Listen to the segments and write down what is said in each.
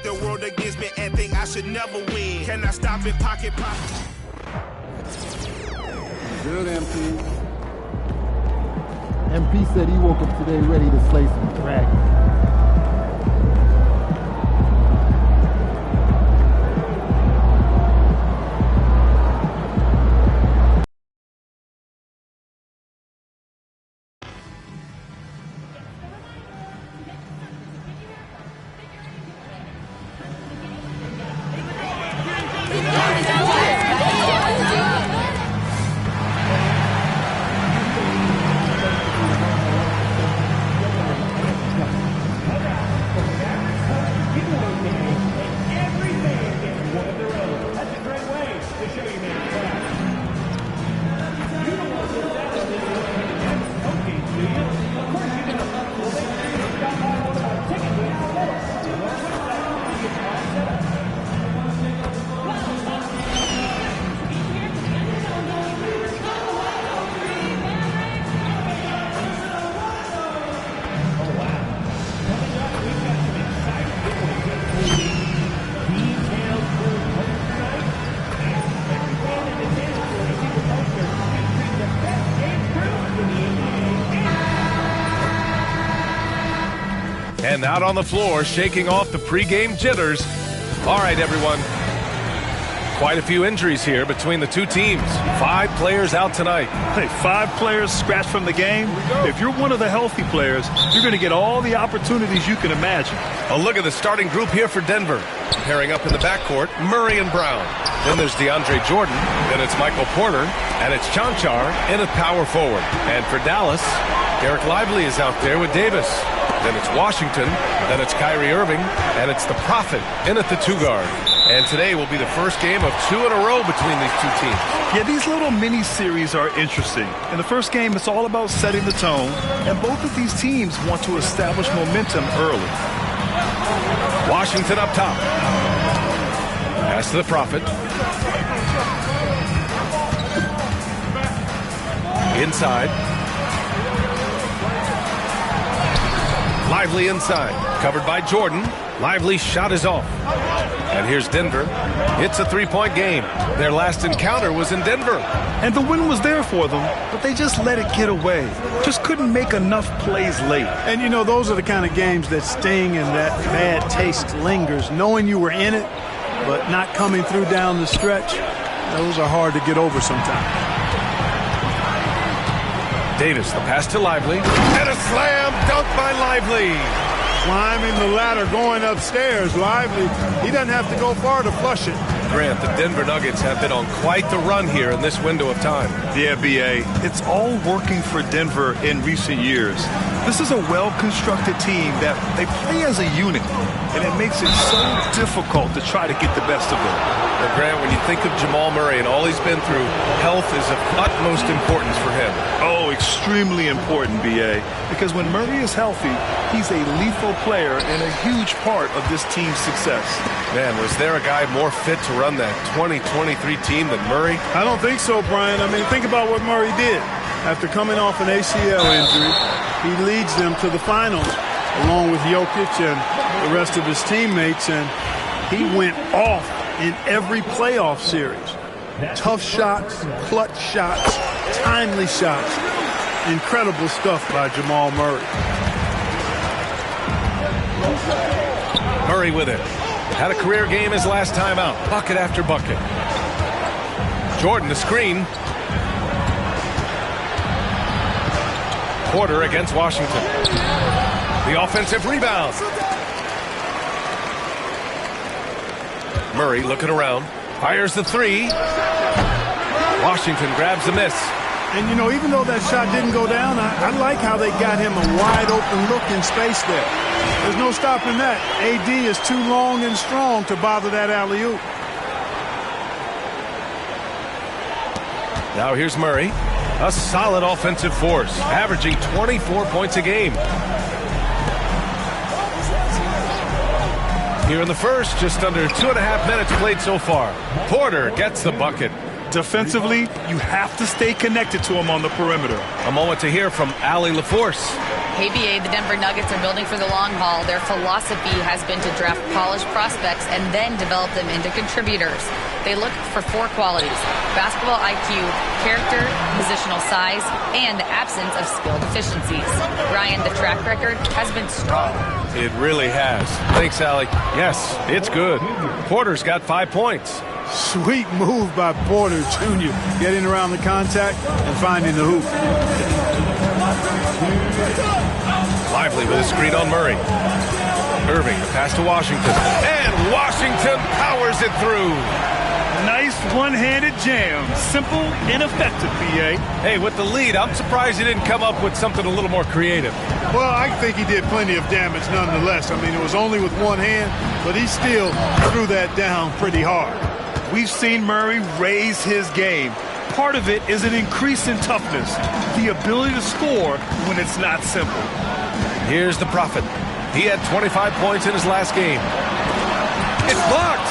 stack the world against me and think I should never win. Can I stop it, pocket? Good, MP. MP said he woke up today ready to slay some dragons. And out on the floor, shaking off the pregame jitters. All right, everyone. Quite a few injuries here between the two teams. 5 players out tonight. Hey, 5 players scratched from the game. If you're one of the healthy players, you're going to get all the opportunities you can imagine. A look at the starting group here for Denver. Pairing up in the backcourt, Murray and Brown. Then there's DeAndre Jordan. Then it's Michael Porter. And it's Chanchar in at power forward. And for Dallas, Derek Lively is out there with Davis. Then it's Washington. Then it's Kyrie Irving. And it's the Prophet in at the 2-guard. And today will be the first game of 2 in a row between these two teams. Yeah, these little mini-series are interesting. In the first game, it's all about setting the tone. And both of these teams want to establish momentum early. Washington up top. Pass to the Prophet. Inside. Lively inside. Covered by Jordan. Lively's shot is off. And here's Denver. It's a 3-point game. Their last encounter was in Denver. And the win was there for them, but they just let it get away. Just couldn't make enough plays late. And, you know, those are the kind of games that sting and that bad taste lingers. Knowing you were in it, but not coming through down the stretch, those are hard to get over sometimes. Davis, the pass to Lively. And a slam dunk by Lively. Climbing the ladder, going upstairs. Lively, he doesn't have to go far to flush it. Grant, the Denver Nuggets have been on quite the run here in this window of time. Yeah, B.A., it's all working for Denver in recent years. This is a well-constructed team that they play as a unit, and it makes it so difficult to try to get the best of them. Well, Grant, when you think of Jamal Murray and all he's been through, health is of utmost importance for him. Oh, extremely important, B.A., because when Murray is healthy, he's a lethal player and a huge part of this team's success. Man, was there a guy more fit to run that 2023 team than Murray? I don't think so, Brian. I mean, think about what Murray did. After coming off an ACL injury, he leads them to the finals along with Jokic and the rest of his teammates, and he went off in every playoff series. Tough shots, clutch shots, timely shots. Incredible stuff by Jamal Murray. Murray with it. Had a career game his last time out. Bucket after bucket. Jordan, the screen. Porter against Washington. The offensive rebound. Murray looking around. Fires the 3. Washington grabs the miss. And, you know, even though that shot didn't go down, I like how they got him a wide-open look in space there. There's no stopping that. AD is too long and strong to bother that alley-oop. Now here's Murray. A solid offensive force, averaging 24 points a game. Here in the first, just under 2.5 minutes played so far. Porter gets the bucket. Defensively, you have to stay connected to him on the perimeter. A moment to hear from Allie LaForce. KBA, the Denver Nuggets are building for the long haul. Their philosophy has been to draft polished prospects and then develop them into contributors. They look for 4 qualities: basketball IQ, character, positional size, and the absence of skill deficiencies. Ryan, the track record has been strong. It really has. Thanks, Allie. Yes, it's good. Porter's got 5 points. Sweet move by Porter Jr. getting around the contact and finding the hoop. Lively with a screen on Murray. Irving, the pass to Washington. And Washington powers it through. Nice one-handed jam. Simple and effective, PA. Hey, with the lead, I'm surprised he didn't come up with something a little more creative. Well, I think he did plenty of damage nonetheless. I mean, it was only with one hand, but he still threw that down pretty hard. We've seen Murray raise his game. Part of it is an increase in toughness, the ability to score when it's not simple. Here's the Prophet. He had 25 points in his last game. It's blocked!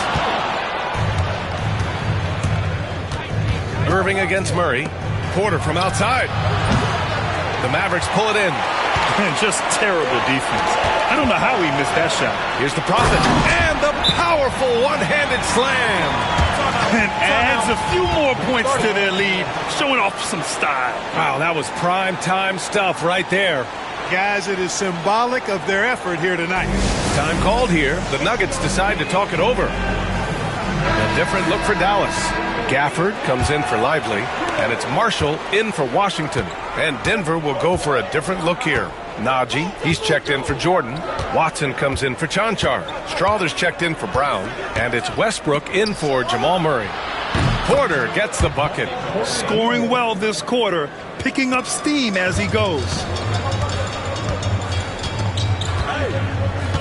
Irving against Murray. Porter from outside. The Mavericks pull it in. And just terrible defense. I don't know how he missed that shot. Here's the Prophet. And the powerful one-handed slam. And adds a few more points to their lead, showing off some style. Wow, that was prime-time stuff right there. Guys, it is symbolic of their effort here tonight. Time called here. The Nuggets decide to talk it over. A different look for Dallas. Gafford comes in for Lively, and it's Marshall in for Washington. And Denver will go for a different look here. Najee, he's checked in for Jordan. Watson comes in for Chanchar. Strawther's checked in for Brown. And it's Westbrook in for Jamal Murray. Porter gets the bucket. Scoring well this quarter, picking up steam as he goes.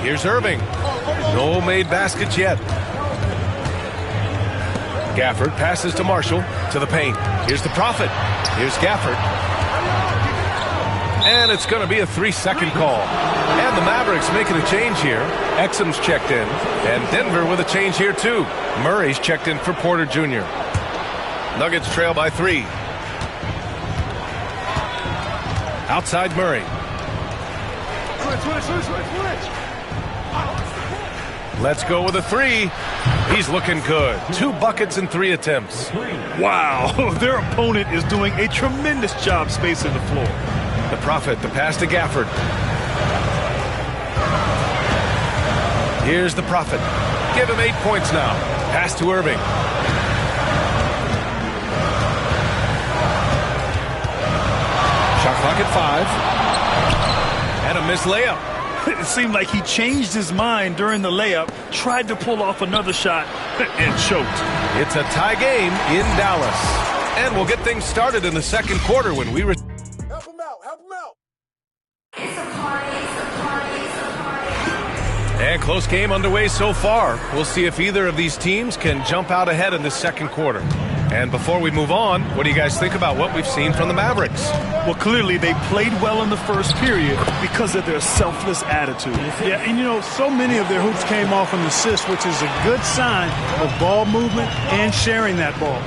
Here's Irving. No made baskets yet. Gafford passes to Marshall to the paint. Here's the Prophet. Here's Gafford. And it's going to be a 3-second call. And the Mavericks making a change here. Exum's checked in. And Denver with a change here too. Murray's checked in for Porter Jr. Nuggets trail by 3. Outside Murray. Let's go with a 3. He's looking good. 2 buckets and 3 attempts. Wow, their opponent is doing a tremendous job spacing the floor. The Prophet, the pass to Gafford. Here's the Prophet. Give him 8 points now. Pass to Irving. Shot clock at 5. And a missed layup. It seemed like he changed his mind during the layup, tried to pull off another shot, and choked. It's a tie game in Dallas. And we'll get things started in the second quarter when we... Help him out, help him out. And close game underway so far. We'll see if either of these teams can jump out ahead in the second quarter. And before we move on, what do you guys think about what we've seen from the Mavericks? Well, clearly they played well in the first period because of their selfless attitude. Yeah, and you know, so many of their hoops came off an assist, which is a good sign of ball movement and sharing that ball.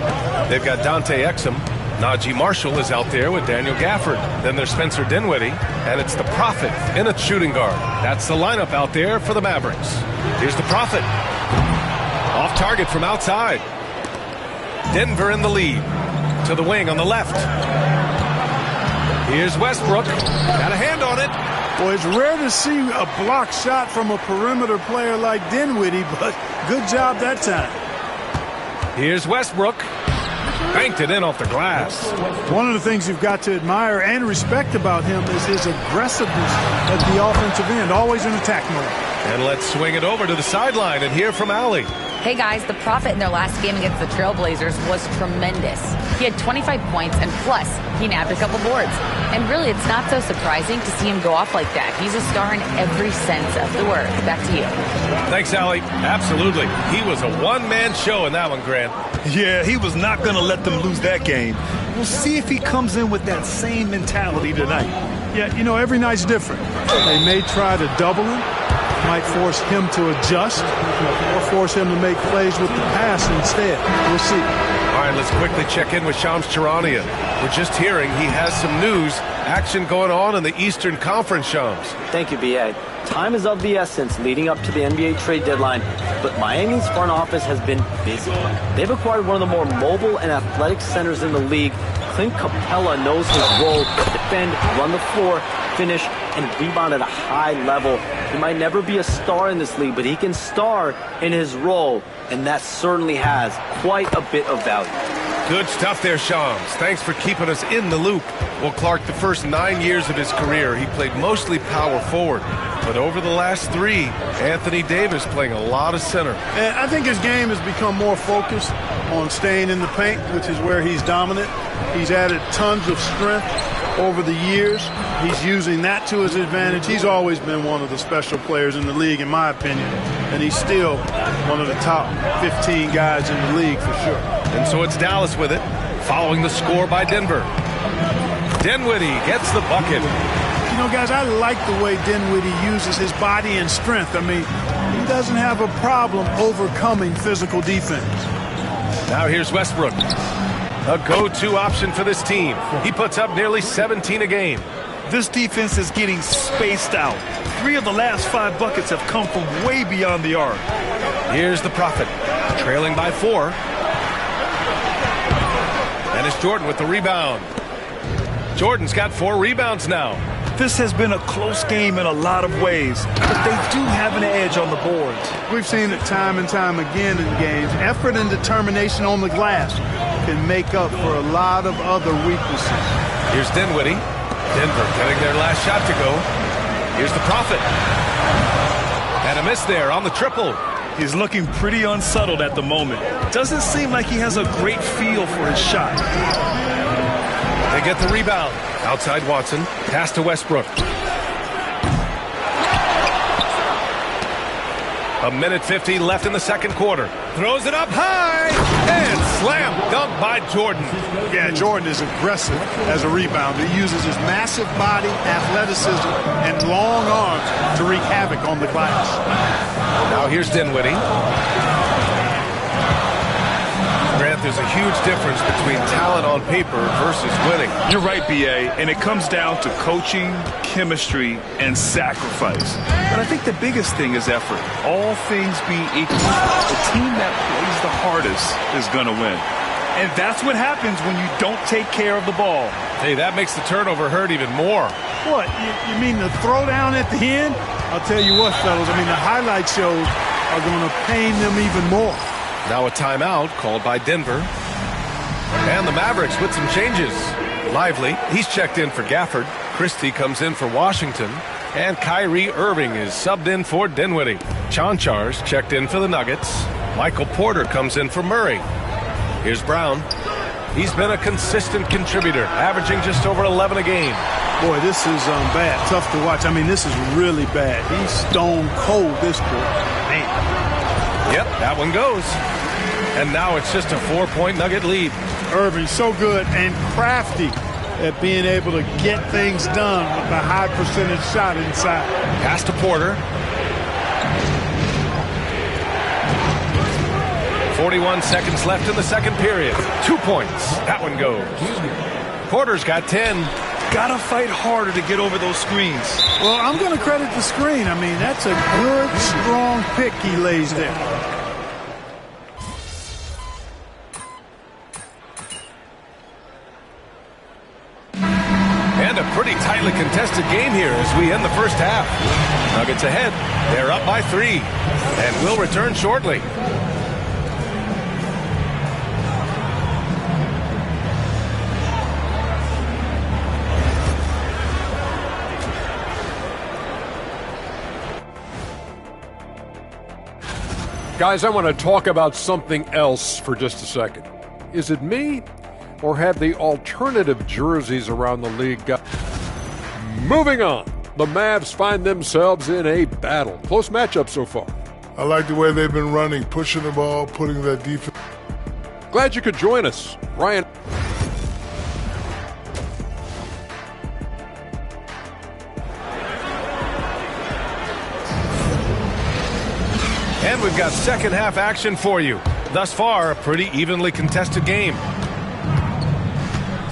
They've got Dante Exum. Najee Marshall is out there with Daniel Gafford. Then there's Spencer Dinwiddie, and it's the Prophet in a shooting guard. That's the lineup out there for the Mavericks. Here's the Prophet. Off target from outside. Denver in the lead. To the wing on the left. Here's Westbrook. Got a hand on it. Well, it's rare to see a block shot from a perimeter player like Dinwiddie, but good job that time. Here's Westbrook. Banked it in off the glass. One of the things you've got to admire and respect about him is his aggressiveness at the offensive end, always in attack mode. And let's swing it over to the sideline and hear from Allie. Hey guys, the Prophet in their last game against the Trailblazers was tremendous. He had 25 points and plus he nabbed a couple boards. And really, it's not so surprising to see him go off like that. He's a star in every sense of the word. Back to you. Thanks, Allie. Absolutely. He was a one-man show in that one, Grant. Yeah, he was not going to let them lose that game. We'll see if he comes in with that same mentality tonight. Yeah, you know, every night's different. They may try to double him. might force him to adjust or force him to make plays with the pass instead. We'll see. All right, let's quickly check in with Shams Charania. We're just hearing he has some news, action going on in the Eastern Conference, Shams. Thank you, B.A. Time is of the essence leading up to the NBA trade deadline, but Miami's front office has been busy. They've acquired one of the more mobile and athletic centers in the league. Clint Capella knows his role: defend, run the floor, finish, and rebound at a high level. He might never be a star in this league, but he can star in his role, and that certainly has quite a bit of value. Good stuff there, Shams. Thanks for keeping us in the loop. Well, Clark, the first 9 years of his career, he played mostly power forward. But over the last 3, Anthony Davis playing a lot of center. And I think his game has become more focused on staying in the paint, which is where he's dominant. He's added tons of strength over the years. He's using that to his advantage. He's always been one of the special players in the league, in my opinion. And he's still one of the top 15 guys in the league for sure. And so it's Dallas with it, following the score by Denver. Dinwiddie gets the bucket. You know, guys, I like the way Dinwiddie uses his body and strength. I mean, he doesn't have a problem overcoming physical defense. Now here's Westbrook. A go-to option for this team. He puts up nearly 17 a game. This defense is getting spaced out. 3 of the last 5 buckets have come from way beyond the arc. Here's the Prophet, trailing by 4. And it's Jordan with the rebound. Jordan's got 4 rebounds now. This has been a close game in a lot of ways, but they do have an edge on the boards. We've seen it time and time again in games. Effort and determination on the glass can make up for a lot of other weaknesses. Here's Dinwiddie. Denver getting their last shot to go. Here's the Prophet. And a miss there on the triple. He's looking pretty unsettled at the moment. Doesn't seem like he has a great feel for his shot. They get the rebound. Outside Watson. Pass to Westbrook. A minute 50 left in the second quarter. Throws it up high. And slam dunk by Jordan. Yeah, Jordan is aggressive as a rebounder. He uses his massive body, athleticism, and long arms to wreak havoc on the glass. Now here's Dinwiddie. Grant, there's a huge difference between talent on paper versus winning. You're right, B.A., and it comes down to coaching, chemistry, and sacrifice. But I think the biggest thing is effort. All things being equal, the team that plays the hardest is going to win. And that's what happens when you don't take care of the ball. Hey, that makes the turnover hurt even more. What, you mean the throwdown at the end? I'll tell you what, fellas, I mean, the highlight shows are going to pain them even more. Now a timeout called by Denver. And the Mavericks with some changes. Lively, he's checked in for Gafford. Christie comes in for Washington. And Kyrie Irving is subbed in for Dinwiddie. Chanchar's checked in for the Nuggets. Michael Porter comes in for Murray. Here's Brown. He's been a consistent contributor, averaging just over 11 a game. Boy, this is bad. Tough to watch. I mean, this is really bad. He's stone cold, this boy. Man. Yep, that one goes. And now it's just a 4-point Nugget lead. Irving so good and crafty at being able to get things done with a high percentage shot inside. Pass to Porter. 41 seconds left in the second period. 2 points. That one goes. Porter's got 10. Gotta fight harder to get over those screens. Well, I'm going to credit the screen. I mean, that's a good, strong pick he lays there. And a pretty tightly contested game here as we end the first half. Nuggets ahead. They're up by 3. And we'll return shortly. Guys, I want to talk about something else for just a second. Is it me, or have the alternative jerseys around the league got... Moving on, the Mavs find themselves in a battle. Close matchup so far. I like the way they've been running, pushing the ball, putting that defense. Glad you could join us. Ryan. got second half action for you. Thus far, a pretty evenly contested game.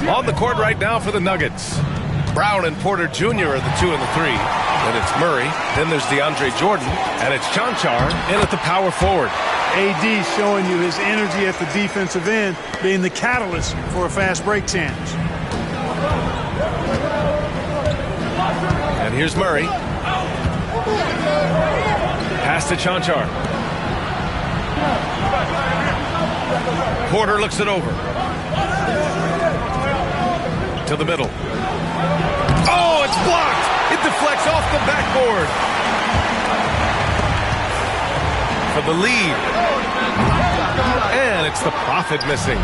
On the court right now for the Nuggets. Brown and Porter Jr. are the 2 and the 3. Then it's Murray. Then there's DeAndre Jordan. And it's Chanchar in at the power forward. AD showing you his energy at the defensive end, being the catalyst for a fast break chance. And here's Murray. Pass to Chanchar. Porter looks it over. To the middle. Oh, it's blocked! It deflects off the backboard. For the lead. And it's the Prophet missing.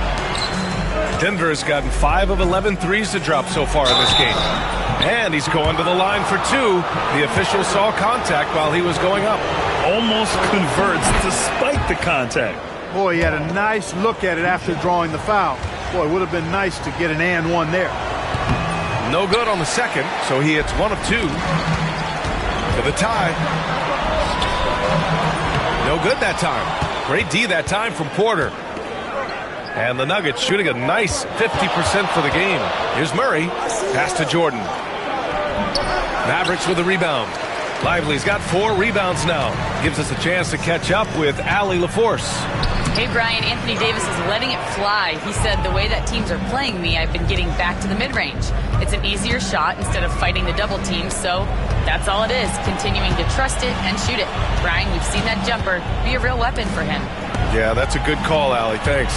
Denver has gotten 5 of 11 threes to drop so far in this game. And he's going to the line for 2. The official saw contact while he was going up. Almost converts despite the contact. Boy, he had a nice look at it after drawing the foul. Boy, it would have been nice to get an and one there. No good on the second, so he hits 1 of 2. To the tie. No good that time. Great D that time from Porter. And the Nuggets shooting a nice 50% for the game. Here's Murray. Pass to Jordan. Mavericks with a rebound. Lively's got 4 rebounds now. Gives us a chance to catch up with Allie LaForce. Hey, Brian, Anthony Davis is letting it fly. He said, the way that teams are playing me, I've been getting back to the mid-range. It's an easier shot instead of fighting the double team, so that's all it is, continuing to trust it and shoot it. Brian, we've seen that jumper be a real weapon for him. Yeah, that's a good call, Allie. Thanks.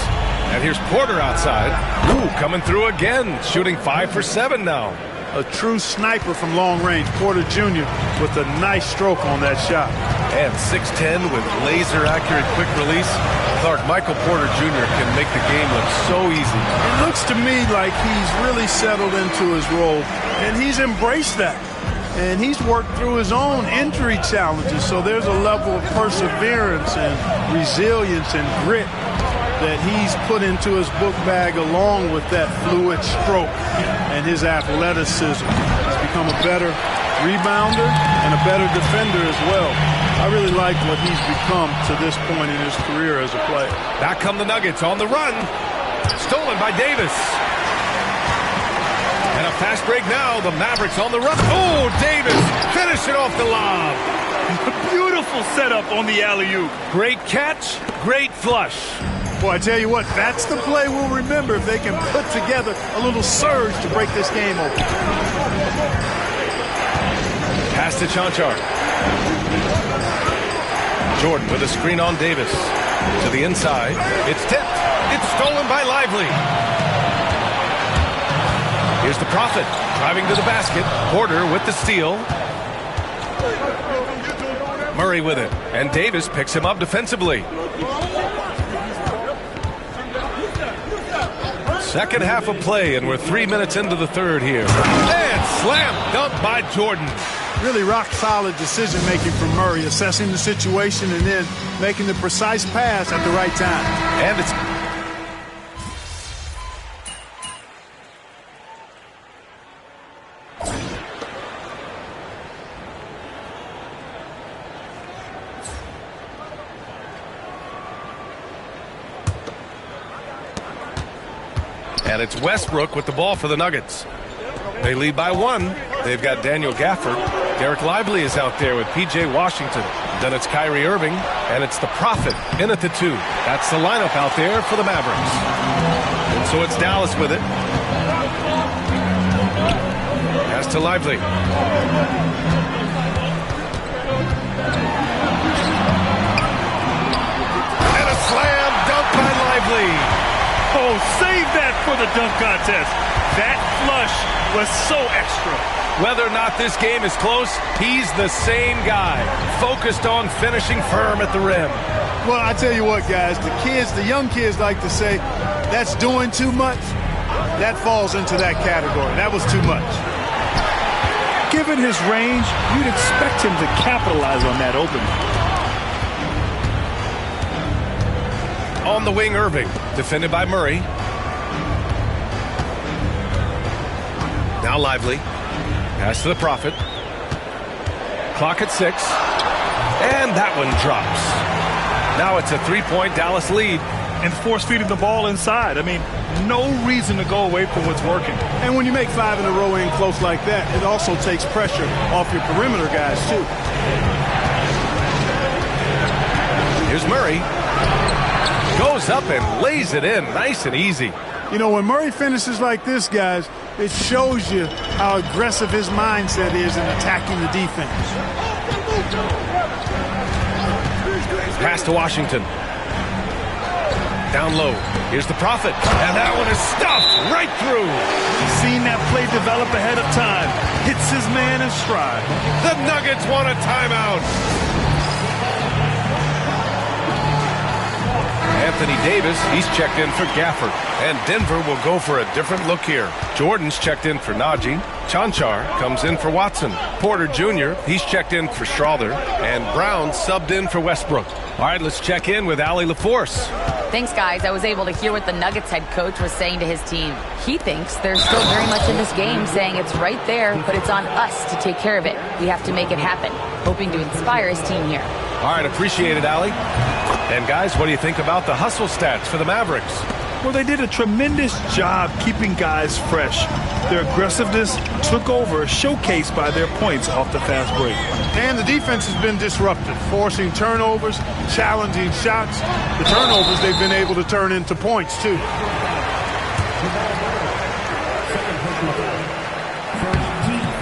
And here's Porter outside. Ooh, coming through again, shooting 5 for 7 now. A true sniper from long range, Porter Jr. with a nice stroke on that shot. And 6'10 with laser-accurate quick release. Clark, Michael Porter Jr. can make the game look so easy. It looks to me like he's really settled into his role, and he's embraced that. And he's worked through his own injury challenges, so there's a level of perseverance and resilience and grit that he's put into his book bag along with that fluid stroke and his athleticism. He's become a better rebounder and a better defender as well. I really like what he's become to this point in his career as a player. Back come the Nuggets on the run. Stolen by Davis. And a fast break now. The Mavericks on the run. Oh, Davis finishing off the lob. Beautiful setup on the alley-oop. Great catch, great flush. Boy, I tell you what, that's the play we'll remember if they can put together a little surge to break this game open. Pass to Chanchar. Jordan with a screen on Davis. To the inside. It's tipped. It's stolen by Lively. Here's the Prophet driving to the basket. Porter with the steal. Murray with it. And Davis picks him up defensively. Second half of play, and we're 3 minutes into the third here. And slam dunk by Jordan. Really rock-solid decision-making from Murray, assessing the situation and then making the precise pass at the right time. And it's... And it's Westbrook with the ball for the Nuggets. They lead by 1. They've got Daniel Gafford. Derek Lively is out there with P.J. Washington. Then it's Kyrie Irving, and it's the Prophet in at the 2. That's the lineup out there for the Mavericks. And so it's Dallas with it. Pass to Lively. And a slam dunk by Lively. Oh, save that for the dunk contest. That flush was so extra. Whether or not this game is close, he's the same guy, focused on finishing firm at the rim. Well, I tell you what, guys, the young kids like to say, that's doing too much. That falls into that category. That was too much. Given his range, you'd expect him to capitalize on that opening. On the wing, Irving, defended by Murray. Now Lively. Pass to the Prophet. Clock at 6. And that one drops. Now it's a 3-point Dallas lead. And force feeding the ball inside. I mean, no reason to go away from what's working. And when you make 5 in a row in close like that, it also takes pressure off your perimeter guys, too. Here's Murray. Goes up and lays it in nice and easy. You know, when Murray finishes like this, guys, it shows you how aggressive his mindset is in attacking the defense. Pass to Washington. Down low. Here's the Prophet. And that one is stuffed right through. Seen that play develop ahead of time. Hits his man in stride. The Nuggets want a timeout. Anthony Davis, he's checked in for Gafford. And Denver will go for a different look here. Jordan's checked in for Najee. Chanchar comes in for Watson. Porter Jr., he's checked in for Schroeder. And Brown subbed in for Westbrook. All right, let's check in with Allie LaForce. Thanks, guys. I was able to hear what the Nuggets head coach was saying to his team. He thinks they're still very much in this game, saying it's right there, but it's on us to take care of it. We have to make it happen, hoping to inspire his team here. All right, appreciate it, Allie. And, guys, what do you think about the hustle stats for the Mavericks? Well, they did a tremendous job keeping guys fresh. Their aggressiveness took over, showcased by their points off the fast break. And the defense has been disruptive, forcing turnovers, challenging shots. The turnovers they've been able to turn into points, too.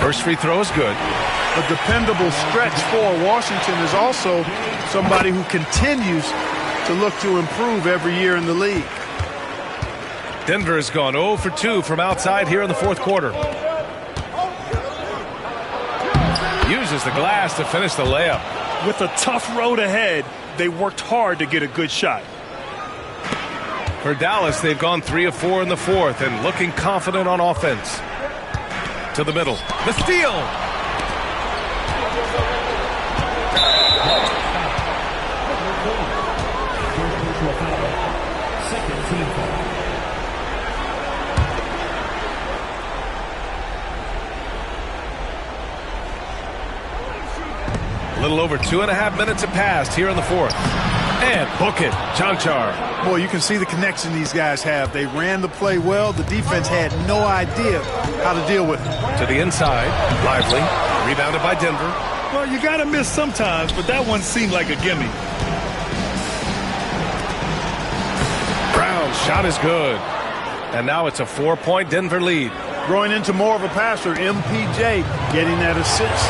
First free throw is good. A dependable stretch for Washington is also somebody who continues to look to improve every year in the league. Denver has gone 0 for 2 from outside here in the fourth quarter. Uses the glass to finish the layup. With a tough road ahead, they worked hard to get a good shot. For Dallas, they've gone 3 of 4 in the fourth and looking confident on offense. To the middle. The steal! A little over 2.5 minutes have passed here in the fourth. And book it, Chanchar. Boy, you can see the connection these guys have. They ran the play well. The defense had no idea how to deal with it. To the inside, Lively, rebounded by Denver. Well, you got to miss sometimes, but that one seemed like a gimme. Brown's shot is good. And now it's a 4-point Denver lead. Growing into more of a passer, MPJ getting that assist.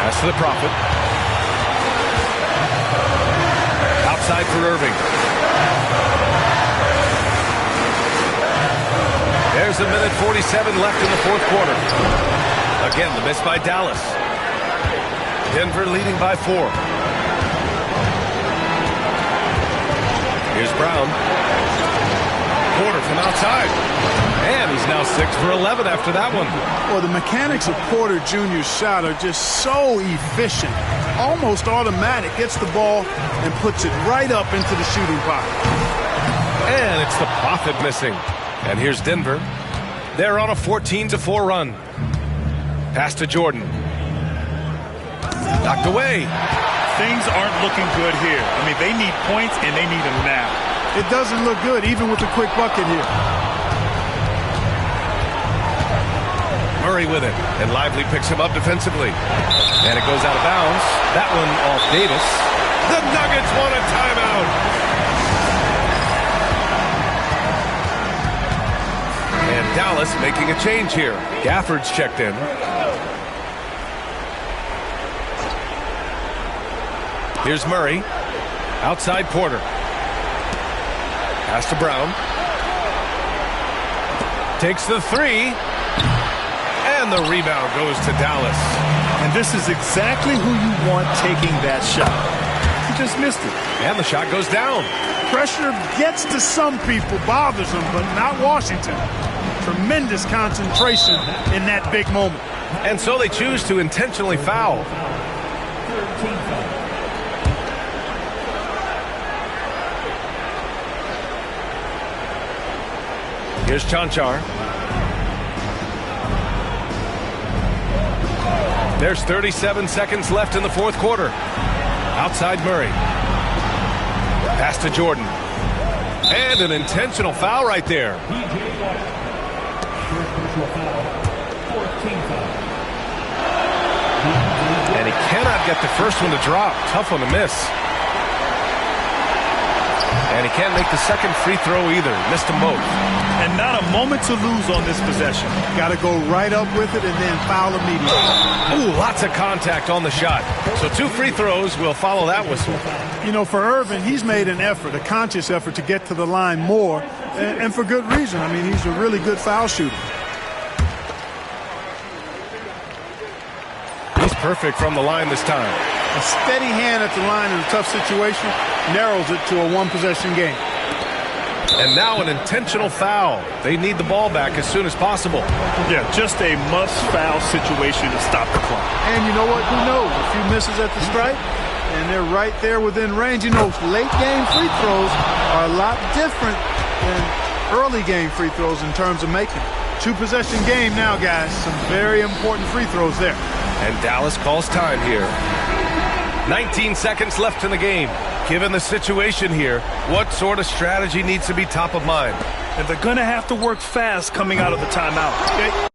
Pass to the Prophet. Outside for Irving. There's a minute 47 left in the fourth quarter. Again, the miss by Dallas. Denver leading by 4. Here's Brown. Porter from outside. And he's now 6 for 11 after that one. Well, the mechanics of Porter Jr.'s shot are just so efficient. Almost automatic. Gets the ball and puts it right up into the shooting pocket. And it's the Prophet missing. And here's Denver. They're on a 14-4 run. Pass to Jordan. Knocked away. Things aren't looking good here. I mean, they need points and they need them now. It doesn't look good, even with the quick bucket here. Murray with it, and Lively picks him up defensively. And it goes out of bounds. That one off Davis. The Nuggets want a timeout. And Dallas making a change here. Gafford's checked in. Here's Murray. Outside Porter. Pass to Brown. Takes the 3. And the rebound goes to Dallas. And this is exactly who you want taking that shot. He just missed it. And the shot goes down. Pressure gets to some people, bothers them, but not Washington. Tremendous concentration in that big moment. And so they choose to intentionally foul. Here's Chanchar. There's 37 seconds left in the fourth quarter. Outside Murray. Pass to Jordan. And an intentional foul right there. And he cannot get the first one to drop. Tough one to miss. And he can't make the second free throw either. Missed them both. And not a moment to lose on this possession. Got to go right up with it and then foul immediately. Ooh, lots of contact on the shot. So 2 free throws will follow that whistle. You know, for Irvin, he's made an effort, a conscious effort to get to the line more, and for good reason. I mean, he's a really good foul shooter. He's perfect from the line this time. A steady hand at the line in a tough situation narrows it to a one-possession game. And now an intentional foul. They need the ball back as soon as possible. Yeah, just a must-foul situation to stop the clock. And you know what? Who knows? A few misses at the stripe, and they're right there within range. You know, late-game free throws are a lot different than early-game free throws in terms of making. 2-possession game now, guys. Some very important free throws there. And Dallas calls time here. 19 seconds left in the game. Given the situation here, what sort of strategy needs to be top of mind? And they're going to have to work fast coming out of the timeout. Okay?